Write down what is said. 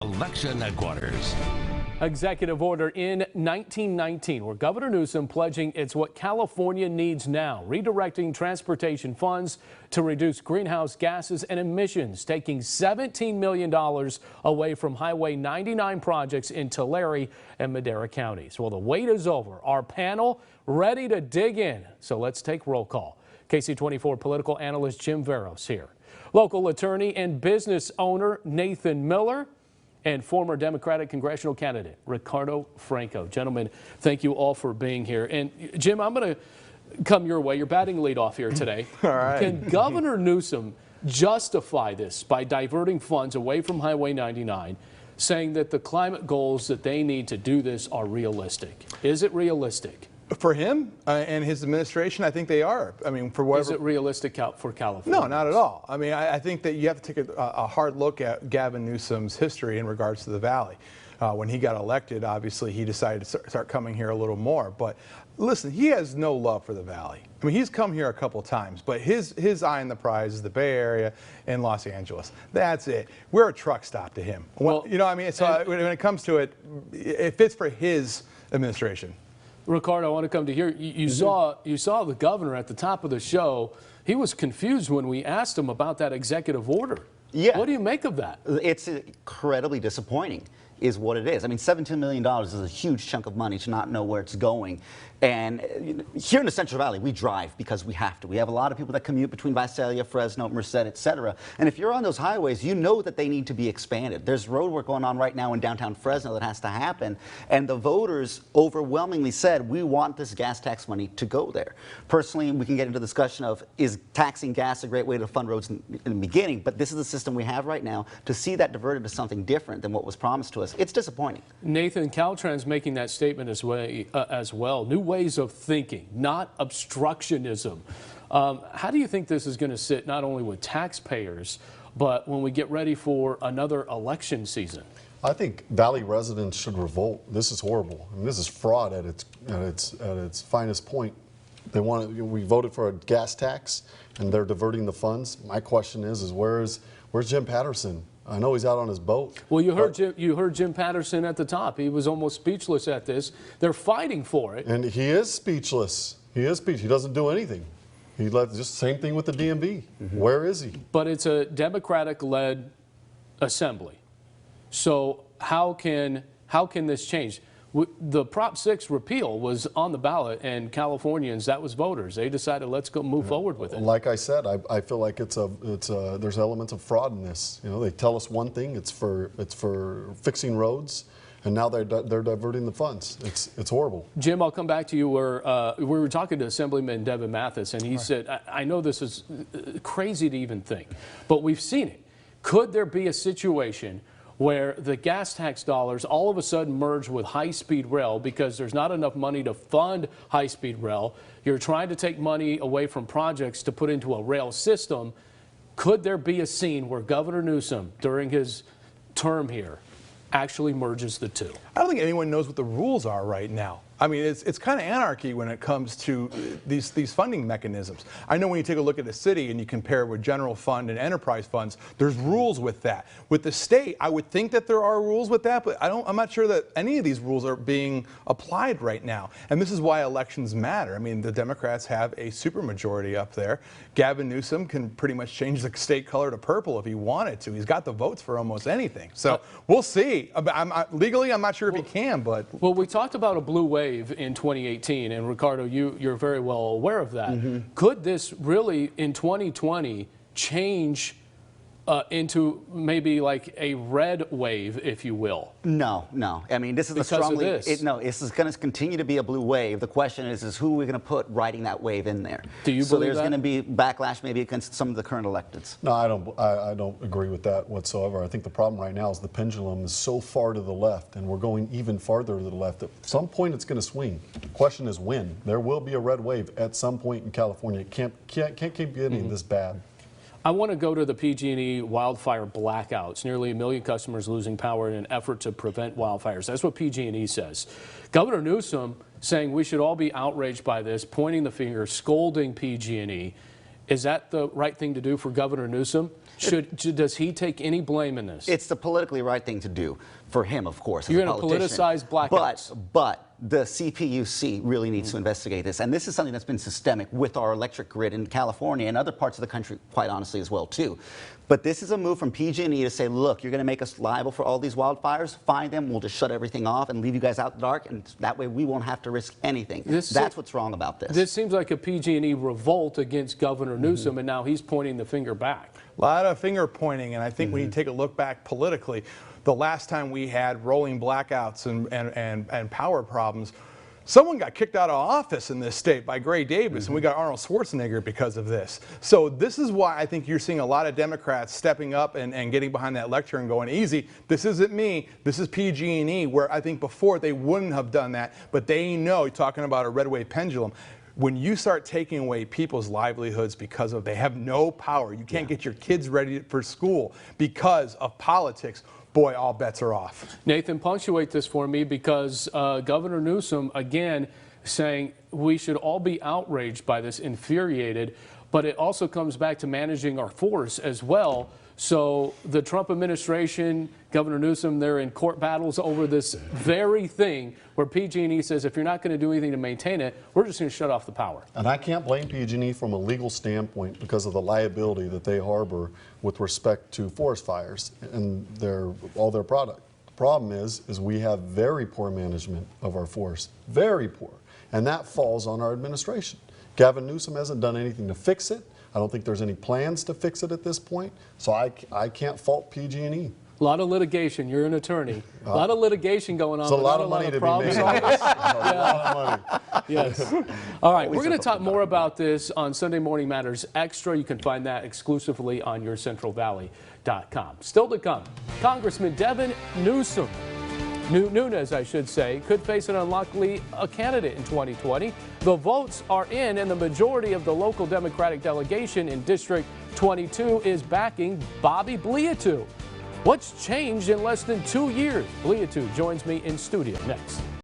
Election headquarters. Executive order in 1919, where Governor Newsom pledging it's what California needs now, redirecting transportation funds to reduce greenhouse gases and emissions, taking $17 million away from Highway 99 projects in Tulare and Madera counties. Well, the wait is over. Our panel ready to dig in. So let's take roll call. KC24 political analyst Jim Veros here. Local attorney and business owner Nathan Miller. And former Democratic congressional candidate Ricardo Franco. Gentlemen, thank you all for being here. And Jim, I'm going to come your way. You're batting lead off here today. All right. Can Governor Newsom justify this by diverting funds away from Highway 99, saying that the climate goals that they need to do this are realistic? Is it realistic? For him and his administration, I think they are. I mean, for whatever. Is it realistic for California? No, not at all. I mean, I think that you have to take a hard look at Gavin Newsom's history in regards to the Valley. When he got elected, obviously, he decided to start coming here a little more. But listen, he has no love for the Valley. I mean, he's come here a couple times, but his eye on the prize is the Bay Area and Los Angeles. That's it. We're a truck stop to him. Well, you know, I mean, so when it comes to it, it fits for his administration. Ricardo, I want to come to here. You saw the governor at the top of the show. He was confused when we asked him about that executive order. Yeah. What do you make of that? It's incredibly disappointing is what it is. I mean, $17 million is a huge chunk of money to not know where it's going. And here in the Central Valley, we drive because we have to. We have a lot of people that commute between Visalia, Fresno, Merced, et cetera. And if you're on those highways, you know that they need to be expanded. There's road work going on right now in downtown Fresno that has to happen. And the voters overwhelmingly said, we want this gas tax money to go there. Personally, we can get into the discussion of, is taxing gas a great way to fund roads in the beginning? But this is the system we have right now. To see that diverted to something different than what was promised to us, it's disappointing. Nathan, Caltrans making that statement as well. New ways of thinking, not obstructionism. How do you think this is going to sit not only with taxpayers, but when we get ready for another election season? I think Valley residents should revolt. This is horrible. I mean, this is fraud at its finest point. We voted for a gas tax, and they're diverting the funds. My question is where's Jim Patterson? I know he's out on his boat. Well, you heard Jim Patterson at the top. He was almost speechless at this. They're fighting for it. And he is speechless. He is speechless. He doesn't do anything. He left just the same thing with the DMV. Where is he? But it's a Democratic-led assembly. So how can this change? The Prop 6 repeal was on the ballot, and Californians, that was voters. They decided, let's go move forward with it. Like I said, I feel like there's elements of fraud in this. You know, they tell us one thing, it's for fixing roads, and now they're diverting the funds. It's horrible. Jim, I'll come back to you where we were talking to Assemblyman Devin Mathis, and he said, I know this is crazy to even think, but we've seen it. Could there be a situation where the gas tax dollars all of a sudden merge with high-speed rail because there's not enough money to fund high-speed rail? You're trying to take money away from projects to put into a rail system. Could there be a scene where Governor Newsom, during his term here, actually merges the two? I don't think anyone knows what the rules are right now. I mean, it's kind of anarchy when it comes to these funding mechanisms. I know when you take a look at a city and you compare it with general fund and enterprise funds, there's rules with that. With the state, I would think that there are rules with that, but I'm not sure that any of these rules are being applied right now. And this is why elections matter. I mean, the Democrats have a supermajority up there. Gavin Newsom can pretty much change the state color to purple if he wanted to. He's got the votes for almost anything. So we'll see. Legally, I'm not sure if he can, but. Well, we talked about a blue wave in 2018, and Ricardo, you're very well aware of that. Could this really, in 2020, change into maybe like a red wave, if you will? No. I mean, this is this is going to continue to be a blue wave. The question is who we're going to put riding that wave in there. Do you believe so there's that? going to be backlash maybe against some of the current electeds? No, I don't agree with that whatsoever. I think the problem right now is the pendulum is so far to the left, and we're going even farther to the left. At some point, it's going to swing. The question is when. There will be a red wave at some point in California. It can't keep getting this bad. I want to go to the PG&E wildfire blackouts. Nearly 1 million customers losing power in an effort to prevent wildfires. That's what PG&E says. Governor Newsom saying we should all be outraged by this, pointing the finger, scolding PG&E. Is that the right thing to do for Governor Newsom? Does he take any blame in this? It's the politically right thing to do for him, of course. You're going to politicize blackouts. But the CPUC really needs to investigate this. And this is something that's been systemic with our electric grid in California and other parts of the country, quite honestly, as well, too. But this is a move from PG&E to say, look, you're going to make us liable for all these wildfires. Find them. We'll just shut everything off and leave you guys out in the dark. And that way we won't have to risk anything. That's what's wrong about this. This seems like a PG&E revolt against Governor Newsom, and now he's pointing the finger back. A lot of finger pointing, and I think when you take a look back politically, the last time we had rolling blackouts and power problems, someone got kicked out of office in this state by Gray Davis, and we got Arnold Schwarzenegger because of this. So this is why I think you're seeing a lot of Democrats stepping up and getting behind that lecture and going, easy, this isn't me, this is PG&E, where I think before they wouldn't have done that, but they know, you're talking about a red wave pendulum, when you start taking away people's livelihoods because of they have no power, you can't get your kids ready for school because of politics, boy, all bets are off. Nathan, punctuate this for me, because Governor Newsom, again, saying we should all be outraged by this, infuriated, but it also comes back to managing our force as well. So the Trump administration, Governor Newsom, they're in court battles over this very thing where PG&E says if you're not going to do anything to maintain it, we're just going to shut off the power. And I can't blame PG&E from a legal standpoint because of the liability that they harbor with respect to forest fires and all their product. The problem is we have very poor management of our forest, very poor, and that falls on our administration. Gavin Newsom hasn't done anything to fix it. I don't think there's any plans to fix it at this point, so I can't fault PG&E. A lot of litigation. You're an attorney. A lot of litigation going on. It's a lot of money to be made on this. A lot of money. Yes. All right, we're going to talk more about this on Sunday Morning Matters Extra. You can find that exclusively on yourcentralvalley.com. Still to come, Congressman Devin Newsom, Nunes, I should say, could face an unlikely candidate in 2020. The votes are in, and the majority of the local Democratic delegation in District 22 is backing Bobby Bliatu. What's changed in less than 2 years? Bliatu joins me in studio next.